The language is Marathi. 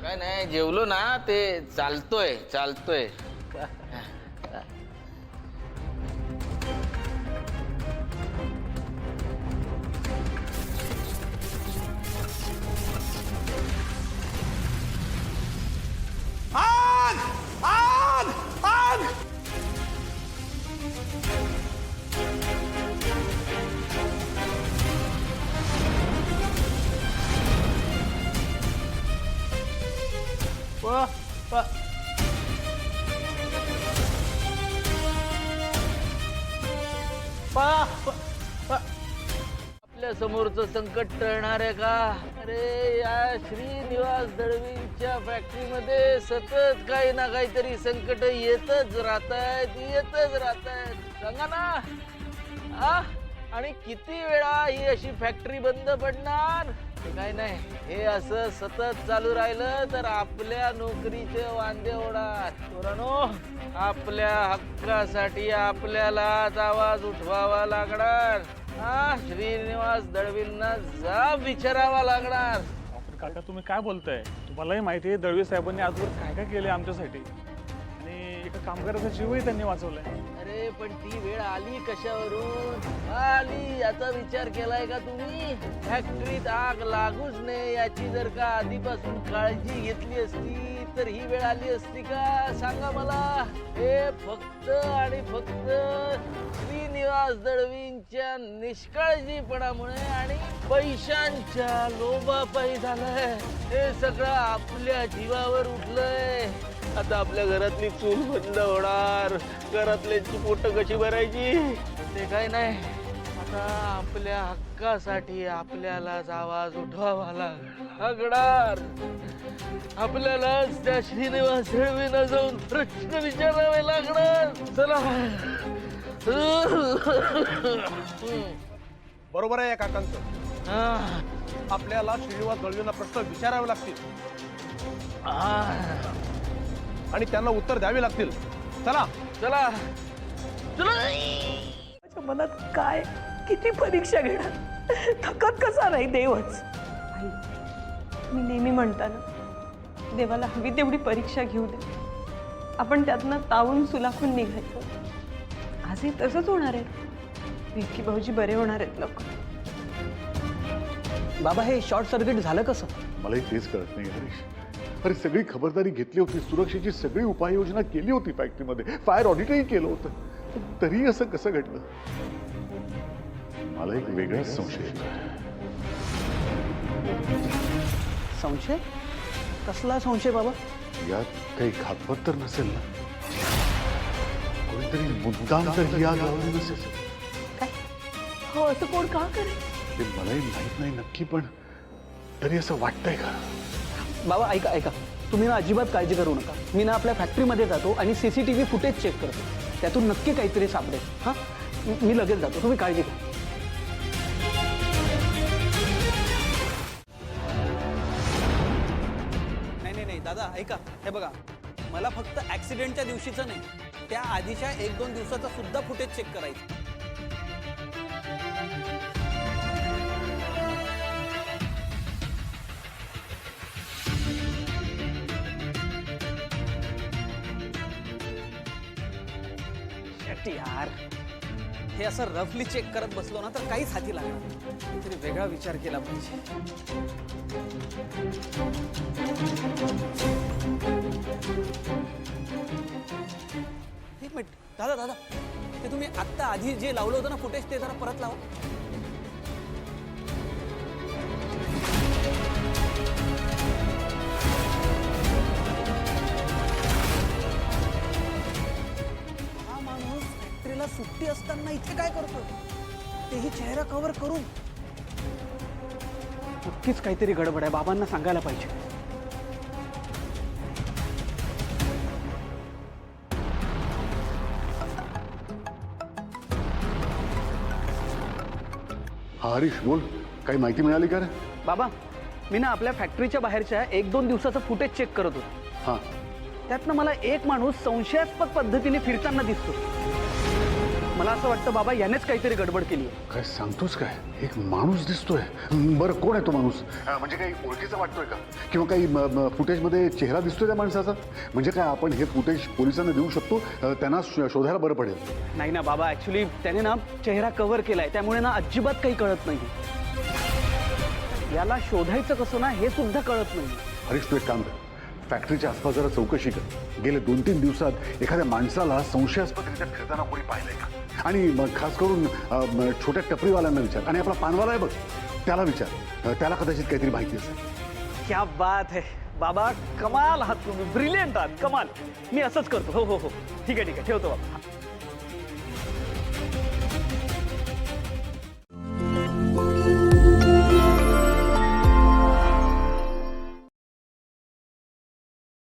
काय नाही जेवलो ना ते चालतोय चालतोय. आग आग आग आपल्या समोरचं संकट टळणार आहे का? अरे या श्रीनिवास दळवींच्या फॅक्टरीमध्ये सतत काही ना काहीतरी संकट येतच राहतायत सांगा ना. आणि किती वेळा ही अशी फॅक्टरी बंद पडणार? काय नाही, हे असं सतत चालू राहिलं तर आपल्या नोकरीचे वांदे होणार. पोरांनो, आपल्या हक्कासाठी आपल्यालाच आवाज उठवावा लागणार. श्रीनिवास दळवींना जाब विचारावा लागणार. काका तुम्ही काय बोलताय? तुम्हालाही माहिती आहे दळवी साहेबांनी आजवर काय काय केले आमच्यासाठी आणि एका कामगाराचा जीवही त्यांनी वाचवलाय. अरे पण ती वेळ आली कशावरून आली याचा विचार केलाय का तुम्ही? फॅक्टरीत आग लागूच नये याची जर का आधीपासून काळजी घेतली असती तर ही वेळ आली असती का? सांगा मला. हे फक्त आणि फक्त श्रीनिवास दळवींच्या निष्काळजीपणामुळे आणि पैशांच्या लोभापायी झालंय. हे सगळं आपल्या जीवावर उठलंय. आता आपल्या घरातली चूल बंद होणार, घरातल्यांची पोटं कशी भरायची ते काय नाही. आता आपल्या हक्कासाठी आपल्यालाच आवाज उठवावा लागणार. आपल्यालाच त्या श्रीनिवास दळवींना जाऊन प्रश्न विचारावे लागणार. चला. बरोबर आहे काकांचं. आपल्याला श्रीनिवास दळवींना प्रश्न विचारावे लागतील आणि त्यांना उत्तर द्यावी लागतील. चला चला चला. माझ्या मनात काय किती परीक्षा घेणार, थकत कसा नाही देवच. आई, मी नेहमी म्हणताना देवाला हवी तेवढी परीक्षा घेऊ दे, आपण त्यातनं तावून सुलाखून निघायचं. आजही तसंच होणार आहे. विक्की भाऊजी बरे होणार आहेत लवकर. बाबा हे शॉर्ट सर्किट झालं कसं? मलाही तेच कळत नाही हरीश. अरे सगळी खबरदारी घेतली होती, सुरक्षेची सगळी उपाययोजना केली होती, फॅक्टरीमध्ये फायर ऑडिटही केलं होतं, तरी असं कसं घडलं? मला एक वेगळाच संशय येतो. संशय? कसला संशय बाबा? यात काही घातपात तर नसेल ना? कोणीतरी मुद्दाम तर ही आग लावली नसेल? काय हो, असं कोण का करेल? ते मलाही माहित नाही नक्की, पण तरी असं वाटतंय का? बाबा ऐका ऐका, तुम्ही ना अजिबात काळजी करू नका. मी ना आपल्या फॅक्टरीमध्ये जातो आणि CCTV फुटेज चेक करतो. त्यातून नक्की काहीतरी सापडेल. हां, मी लगेच जातो, तुम्ही काळजी घ्या. नाही नाही दादा ऐका, हे बघा, मला फक्त ॲक्सिडेंटच्या दिवशीचं नाही, त्या आधीच्या 1-2 दिवसाचा सुद्धा फुटेज चेक करायचं. यार, हे असं रफली चेक करत बसलो ना तर काहीच हाती लागणार. काहीतरी वेगळा विचार केला पाहिजे. एक मिनिट दादा दादा, ते तुम्ही आत्ता आधी जे लावलं होतं ना फुटेज, ते जरा परत लावा. सुट्टी असताना इथे काय करतो? तेही चेहरा कव्हर करून. नक्कीच काहीतरी गडबड आहे, बाबांना सांगायला पाहिजे. हरीश बोल, काही माहिती मिळाली का रे? बाबा, मी ना आपल्या फॅक्टरीच्या बाहेरच्या 1-2 दिवसाचं फुटेज चेक करत होतो. हां, त्यातनं मला एक माणूस संशयास्पद पद्धतीने फिरताना दिसतो. मला असं वाटतं बाबा यानेच काहीतरी गडबड केली आहे. काय सांगतोस काय? एक माणूस दिसतोय. बरं, कोण आहे तो माणूस? म्हणजे काही ओळखीचा वाटतोय का? किंवा काही फुटेजमध्ये चेहरा दिसतोय त्या माणसाचा? म्हणजे काय आपण हे फुटेज पोलिसांना देऊ शकतो? त्यांना शोधायला बरं पडेल. नाही ना बाबा, ऍक्च्युली त्याने ना चेहरा कव्हर केलाय, त्यामुळे ना अजिबात काही कळत नाही. याला शोधायचं कसं ना हे सुद्धा कळत नाही. हरीश, तू एक काम कर, फॅक्टरीच्या आसपास जरा चौकशी कर. गेले 2-3 दिवसात एखाद्या माणसाला संशयास्पदरित्या फिरताना कोणी पाहिलंय का? आणि मग खास करून छोट्या टपरीवाल्यांना विचार, आणि आपला पानवाला आहे बघ त्याला विचार. त्याला कदाचित काहीतरी माहिती असेल. क्या बात है बाबा, कमाल आहात तुम्ही, ब्रिलियंट आहात, कमाल. मी असंच करतो. हो हो हो, ठीक आहे ठीक आहे, ठेवतो बाबा.